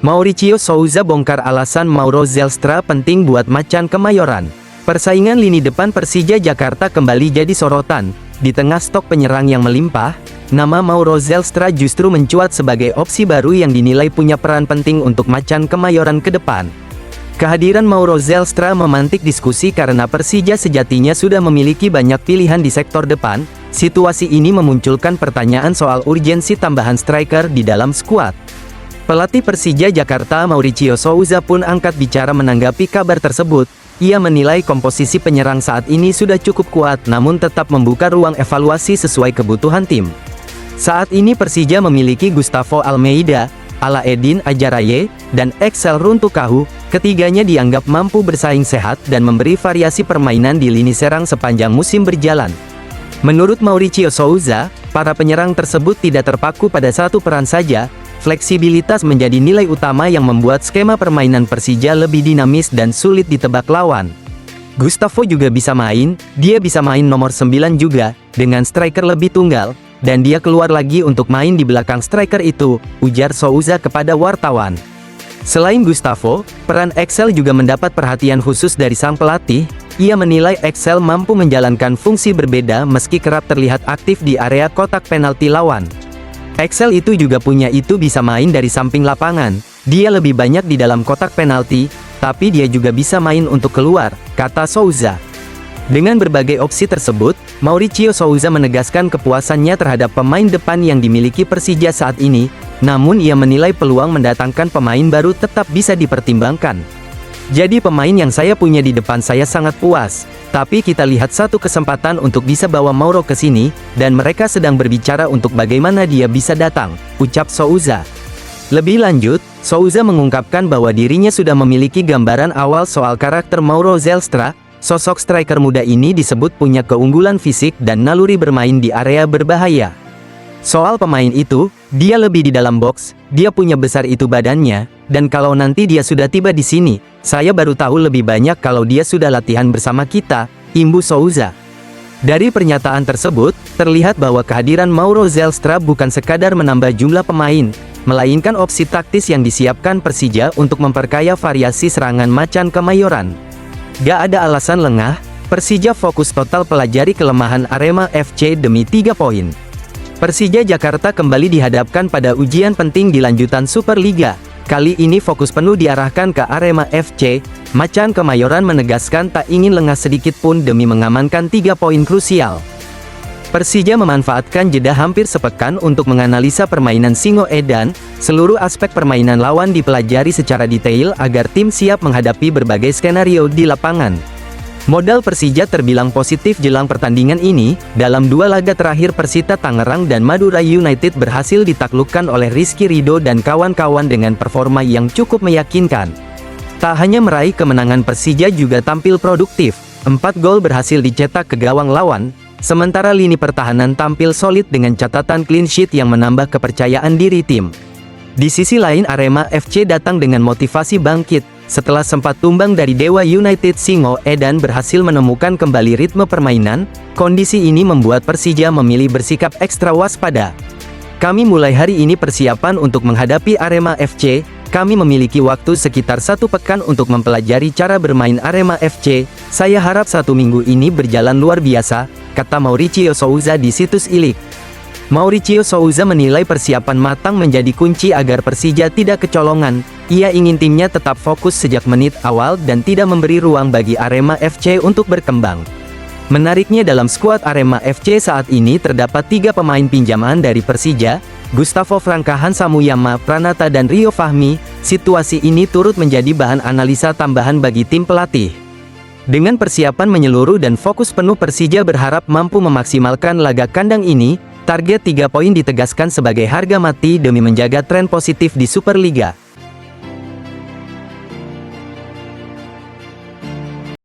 Mauricio Souza bongkar alasan Mauro Zelstra penting buat Macan Kemayoran. Persaingan lini depan Persija Jakarta kembali jadi sorotan. Di tengah stok penyerang yang melimpah, nama Mauro Zelstra justru mencuat sebagai opsi baru yang dinilai punya peran penting untuk Macan Kemayoran ke depan. Kehadiran Mauro Zelstra memantik diskusi karena Persija sejatinya sudah memiliki banyak pilihan di sektor depan. Situasi ini memunculkan pertanyaan soal urgensi tambahan striker di dalam skuad. Pelatih Persija Jakarta Mauricio Souza pun angkat bicara menanggapi kabar tersebut. Ia menilai komposisi penyerang saat ini sudah cukup kuat namun tetap membuka ruang evaluasi sesuai kebutuhan tim. Saat ini Persija memiliki Gustavo Almeida, Alaeddin Ajaraye, dan Excel Runtukahu. Ketiganya dianggap mampu bersaing sehat dan memberi variasi permainan di lini serang sepanjang musim berjalan. Menurut Mauricio Souza, para penyerang tersebut tidak terpaku pada satu peran saja. Fleksibilitas menjadi nilai utama yang membuat skema permainan Persija lebih dinamis dan sulit ditebak lawan. Gustavo juga bisa main, dia bisa main nomor 9 juga, dengan striker lebih tunggal, dan dia keluar lagi untuk main di belakang striker itu, ujar Souza kepada wartawan. Selain Gustavo, peran Excel juga mendapat perhatian khusus dari sang pelatih. Ia menilai Excel mampu menjalankan fungsi berbeda meski kerap terlihat aktif di area kotak penalti lawan. Excel itu juga bisa main dari samping lapangan. Dia lebih banyak di dalam kotak penalti, tapi dia juga bisa main untuk keluar, kata Souza. Dengan berbagai opsi tersebut, Mauricio Souza menegaskan kepuasannya terhadap pemain depan yang dimiliki Persija saat ini, namun ia menilai peluang mendatangkan pemain baru tetap bisa dipertimbangkan. Jadi pemain yang saya punya di depan saya sangat puas, tapi kita lihat satu kesempatan untuk bisa bawa Mauro ke sini, dan mereka sedang berbicara untuk bagaimana dia bisa datang, ucap Souza. Lebih lanjut, Souza mengungkapkan bahwa dirinya sudah memiliki gambaran awal soal karakter Mauro Zelstra. Sosok striker muda ini disebut punya keunggulan fisik dan naluri bermain di area berbahaya. Soal pemain itu, dia lebih di dalam box, dia punya besar itu badannya, dan kalau nanti dia sudah tiba di sini, saya baru tahu lebih banyak kalau dia sudah latihan bersama kita, imbu Souza. Dari pernyataan tersebut, terlihat bahwa kehadiran Mauro Zelstra bukan sekadar menambah jumlah pemain, melainkan opsi taktis yang disiapkan Persija untuk memperkaya variasi serangan Macan Kemayoran. Gak ada alasan lengah, Persija fokus total pelajari kelemahan Arema FC demi 3 poin. Persija Jakarta kembali dihadapkan pada ujian penting di lanjutan Superliga. Kali ini fokus penuh diarahkan ke Arema FC. Macan Kemayoran menegaskan tak ingin lengah sedikit pun demi mengamankan 3 poin krusial. Persija memanfaatkan jeda hampir sepekan untuk menganalisa permainan Singo Edan. Seluruh aspek permainan lawan dipelajari secara detail agar tim siap menghadapi berbagai skenario di lapangan. Modal Persija terbilang positif jelang pertandingan ini. Dalam 2 laga terakhir Persita Tangerang dan Madura United berhasil ditaklukkan oleh Rizky Ridho dan kawan-kawan dengan performa yang cukup meyakinkan. Tak hanya meraih kemenangan, Persija juga tampil produktif. 4 gol berhasil dicetak ke gawang lawan, sementara lini pertahanan tampil solid dengan catatan clean sheet yang menambah kepercayaan diri tim. Di sisi lain Arema FC datang dengan motivasi bangkit. Setelah sempat tumbang dari Dewa United, Singo Edan berhasil menemukan kembali ritme permainan. Kondisi ini membuat Persija memilih bersikap ekstra waspada. Kami mulai hari ini persiapan untuk menghadapi Arema FC. Kami memiliki waktu sekitar 1 pekan untuk mempelajari cara bermain Arema FC. Saya harap 1 minggu ini berjalan luar biasa, kata Mauricio Souza di situs Ilik. Mauricio Souza menilai persiapan matang menjadi kunci agar Persija tidak kecolongan. Ia ingin timnya tetap fokus sejak menit awal dan tidak memberi ruang bagi Arema FC untuk berkembang. Menariknya dalam skuad Arema FC saat ini terdapat 3 pemain pinjaman dari Persija, Gustavo Franca, Hansa Muyama Pranata dan Rio Fahmi. Situasi ini turut menjadi bahan analisa tambahan bagi tim pelatih. Dengan persiapan menyeluruh dan fokus penuh, Persija berharap mampu memaksimalkan laga kandang ini. Target 3 poin ditegaskan sebagai harga mati demi menjaga tren positif di Superliga.